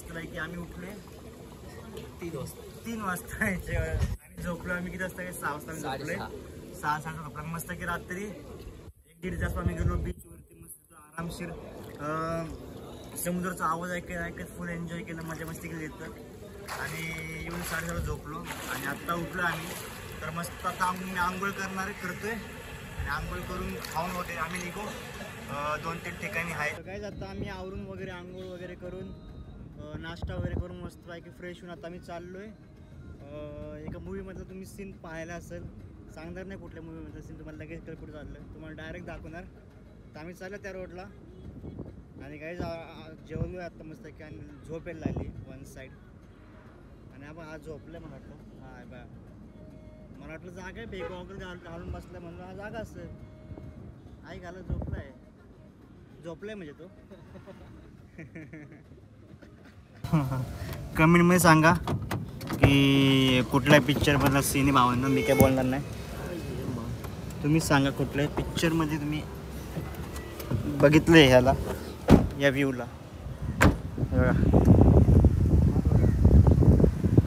मस्त की आम्ही उठले 3 वाजता आणि झोपलो आम्ही किती वाजता 6 वाजता झोपले 6-6 झोपला मस्त की रात्री 1-1.5 तास आम्ही गेलो बीचवरती मस्त आरामशीर समुद्राचा आवाज ऐकत फुल एन्जॉय केलं मजा मस्ती केली तिथं आणि येऊन 7:30 झोपलो आणि आत्ता उठलो आम्ही तर मस्त आता आम्ही आंघोळ करतोय आणि आंघोळ करून खाऊन वगैरे आम्ही निघू 2-3 ठिकाणी आहे काय आता आम्ही आवरून वगैरे आंघोळ वगैरे करून नाश्ता वगैरे करून मस्तपैकी फ्रेश होऊन आता आम्ही चाललोय एका मूवीमधलं तुम्ही सीन पाहायला असेल सांगणार नाही कुठल्या मूवीमधलं सीन तुम्हाला लगेच कुठं चाललं तुम्हाला डायरेक्ट दाखवणार तर आम्ही चाललो त्या रोडला आणि काही जेवलो आता मस्त की आणि झोपेल लागली वन साईड आणि आपण आज झोपलं मला वाटलं हा बा मला वाटलं जागा आहे गॉगल घालून बसलं म्हणलं हा जागा असेल आई घालत झोपलाय म्हणजे तो कमेंटमध्ये सांगा की कुठल्या पिक्चरमधला सीन भावांना मी काय बोलणार नाही तुम्ही सांगा कुठल्या पिक्चरमध्ये तुम्ही बघितलं आहे ह्याला या व्ह्यूला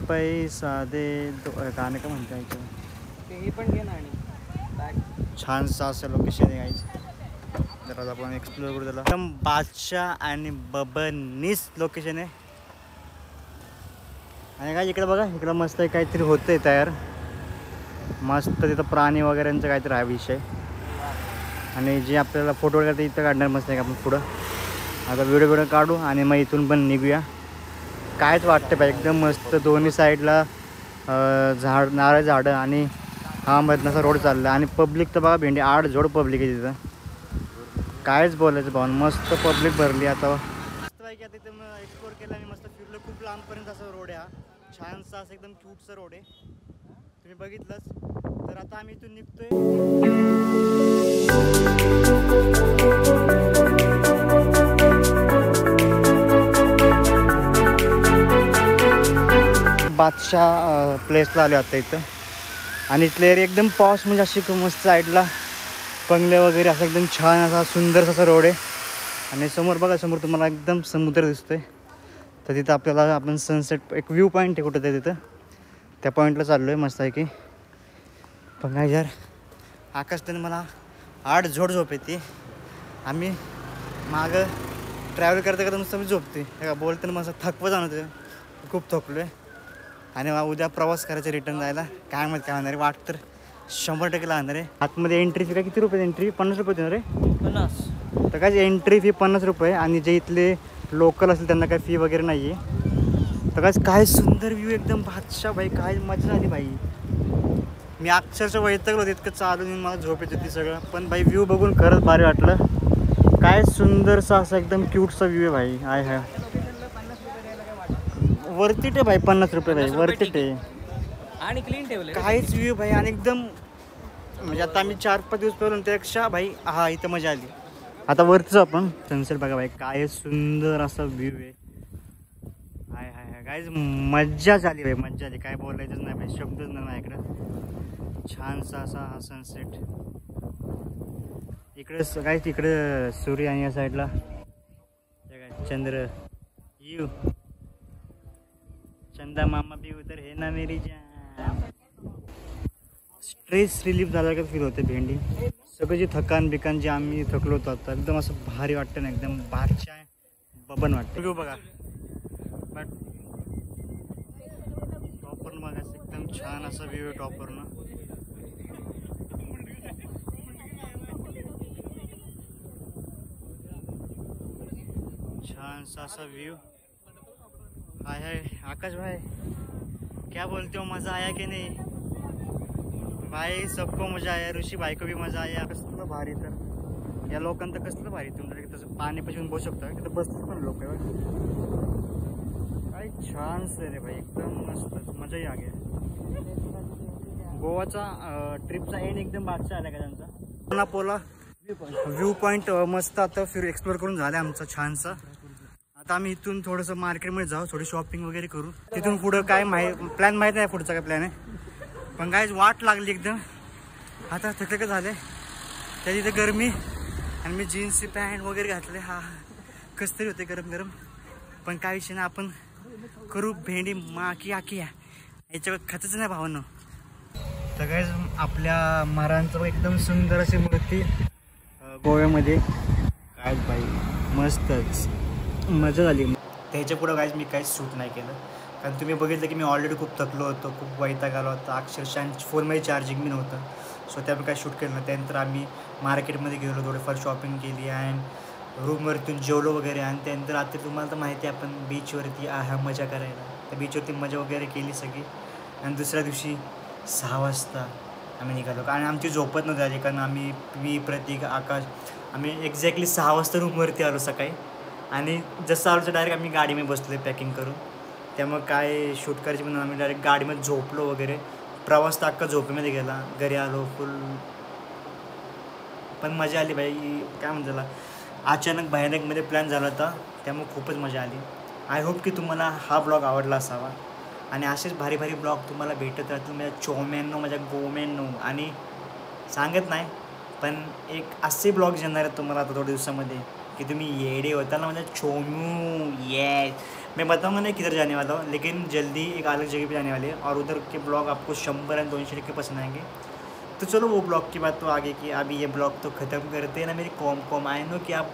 पैसा दे गाणं का म्हणता यायचं हे पण घे ना आणि छानसं असं लोकेशन आहे गायचं जरा आपण एक्सप्लोर करू त्याला एकदम बादशाह आणि बबनीस लोकेशन आहे आणि काय इकडे बघा इकडं मस्त काहीतरी होतंय तयार मस्त तिथं प्राणी वगैरेंचं काहीतरी हा विषय आणि जे आपल्याला फोटो वगैरे इथं काढणार मस्त आहे का आपण पुढं आता व्हिडिओ काढू आणि मग इथून पण निघूया कायच वाटतं पाहिजे एकदम मस्त दोन्ही साईडला नारळ झाडं आणि हा मधनाचा रोड चालला आणि पब्लिक तर बघा भेंडी 8 जोड पब्लिक आहे तिथं कायच बोलायचं भाऊन मस्त पब्लिक भरली आता मस्त पैकी आता तिथं एक्सप्लोर केलं आणि मस्त फिरलो खूप लांबपर्यंत असा रोड आहे हा छानसा असं एकदम क्यूटचा रोड आहे तुम्ही बघितलंच तर आता आम्ही इथून निघतोय बादशाह प्लेसला आले आता इथं आणि इथले एरिया एकदम पॉश म्हणजे अशी मस्त साईडला बंगले वगैरे असं एकदम छान असा सुंदर असा रोड आहे आणि समोर बघा समोर तुम्हाला एकदम समुद्र दिसतोय तर तिथं आपल्याला आपण सनसेट एक व्ह्यू पॉईंट आहे कुठं ते तिथं त्या पॉईंटला चाललो आहे मस्त आहे की पण काय यार आकाश त्याने मला 8 जोड झोप येते आम्ही मागं ट्रॅव्हल करता नुसतं मी झोपते का बोलताना मस्त थकवं जाणवते खूप थकलो आहे आणि उद्या प्रवास करायचा रिटर्न जायला काय माहिती काय होणार आहे वाट तर 100% लागणार आहे आतमध्ये एंट्री फी काय किती रुपये एंट्री 50 रुपये देणार आहे 50 तर काय एंट्री फी 50 रुपये आणि जे इथले लोकल असेल त्यांना काय फी वगैरे नाही आहे तर काय सुंदर व्ह्यू एकदम बादशाह भाई काय मजा आली भाई मी अक्षरशः वैतागलो होतो इतकं चालून मला झोप येत होती सगळं पण भाई व्ह्यू बघून खरंच भारी वाटलं काय सुंदरसा असा एकदम क्यूटचा व्ह्यू आहे भाई हाय वरती आहे भाई 50 रुपये भाई वरती आहे आणि क्लीन ठेवले काहीच व्ह्यू भाई आणि एकदम म्हणजे आता आम्ही 4-5 दिवस पहिलं त्यापेक्षा भाई हा इथं मजा आली आता वरतीच आपण सनसेट बघा भाई काय सुंदर असा व्ह्यू आहे हाय हाय हाय काहीच मज्जा झाली भाई मज्जा आली काय बोलायचंच नाही भाई शब्दच नाही माझ्याकडं छानसा असा हा सनसेट इकडे काय तिकडे सूर्य आणि या साईडला चंद्र यू चंदा मामा भी उधर है ना मेरी जान स्ट्रेस रिलीफ झाला का फील होते भेंडी सगळं जे थकान बिकान जे आम्ही थकलो होतो आता एकदम असं भारी वाटतं ना एकदम बादशाह बबन वाटतं व्ह्यू बघा बट टॉपरनं बघा एकदम छान असा व्ह्यू आहे टॉपरनं छान सा असा व्यू हाय हाय आकाश भाई क्या बोलते हो मज़ा आया कि नहीं भाई सबको मजा आया ऋषी भाई को भी मजा आया कसलं भारी तर या लोकांना कसलं भारी तुमच्या तसं पाणी पासून बसू शकता तिथं बसले पण लोक आहे काय छान सर रे भाई एकदम मस्त मजाही आ गया गोवाचा ट्रिपचा एंड एकदम बादशाह आला का त्यांचा पोला व्ह्यू पॉईंट मस्त आता फिर एक्सप्लोर करून झालं आमचं छानसा आता आम्ही इथून थोडंसं मार्केटमध्ये जाऊ थोडी शॉपिंग वगैरे करू तिथून पुढं काय प्लॅन माहीत नाही पुढचा काय प्लॅन आहे पण काय वाट लागली एकदम आता थकलं झालं त्या तिथे गरमी आणि मी जीन्सची पॅन्ट वगैरे घातले हा कस तरी होते गरम गरम पण काय विषय नाही आपण करू भेंडी मा की आकी याच्यावर खचच नाही भावनं. तर काय आपल्या महाराजांचं एकदम सुंदर अशी मूर्ती गोव्यामध्ये. काय बाई मस्तच मजा झाली. त्याच्या पुढं काहीच मी काहीच शूट नाही केलं, कारण तुम्ही बघितलं की मी ऑलरेडी खूप थकलो होतो, खूप वैताग आला होता, अक्षरशः फोनमध्ये चार्जिंग बी नव्हतं. सो त्यामुळे काय शूट केलं. त्यानंतर आम्ही मार्केटमध्ये गेलो, थोडंफार शॉपिंग केली आणि रूमवरतून जेवलो वगैरे. आणि त्यानंतर आता तुम्हाला तर माहिती आहे आपण बीचवरती मजा करायला. त्या बीचवरती मजा वगैरे केली सगळी. आणि दुसऱ्या दिवशी 6 वाजता आम्ही निघालो, कारण आमची झोपत नव्हती आली, कारण मी प्रतीक आकाश आम्ही एक्झॅक्टली 6 वाजता रूमवरती आलो सकाळी. आणि जसं आलो तर डायरेक्ट आम्ही गाडीमध्ये बसलो पॅकिंग करून. त्यामुळे काय शूट करायची म्हणून आम्ही डायरेक्ट गाडीमध्ये झोपलो वगैरे. प्रवास तर अख्खा झोपेमध्ये गेला. घरी आलो फुल, पण मजा आली बाई. काय म्हणतो त्याला, अचानक भयानकमध्ये प्लॅन झाला होता, त्यामुळे खूपच मजा आली. आय होप की तुम्हाला हा ब्लॉग आवडला असावा आणि असेच भारी भारी ब्लॉग तुम्हाला भेटत राहतील माझ्या चोम्यांनो, माझ्या गोम्यांनो. आणि सांगत नाही पण एक असे ब्लॉग्स येणार आहेत तुम्हाला आता थोड्या दिवसामध्ये कि तुम्ही येडे होता ना माझ्या चोमू. ये मैं बताऊँगा नहीं किधर जाने वाला हूँ, लेकिन जल्दी एक अलग जगह पे जाने वाले हैं और उधर के ब्लॉग आपको 100 और 200 पसंद आएंगे. तो चलो वो ब्लॉग की बात तो आगे की. अभी ये ब्लॉग तो ख़त्म करते हैं ना मेरी कॉम. आई नो कि आप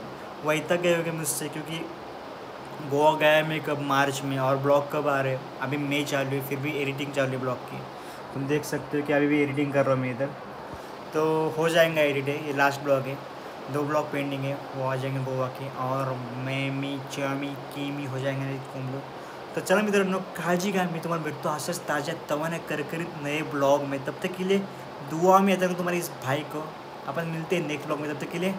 वैतक गए होंगे मुझसे, क्योंकि गोवा गया मैं कब मार्च में और ब्लॉग कब आ रहे हैं. अभी मई चालू है, फिर भी एडिटिंग चालू है ब्लॉग की. तुम देख सकते हो कि अभी भी एडिटिंग कर रहा हूँ मैं इधर. तो हो जाएगा एडिट है, ये लास्ट ब्लॉग है. 2 ब्लॉग पेंडिंग है, वो आ जाएंगे गोवा के. और मी चामी कीमी हो जाएंगे कुंभलो. तर चला मित्रांनो, काळजी घ्या. मी तुम्हाला भेटतो असंच ताज्या तवाने करकरीत नए ब्लॉग में. तब तक के लिए दुआ में आता हूँ तुम्हारी इस भाई को. अपन मिलते हैं नेक्स्ट ब्लॉग में. तब तक के लिए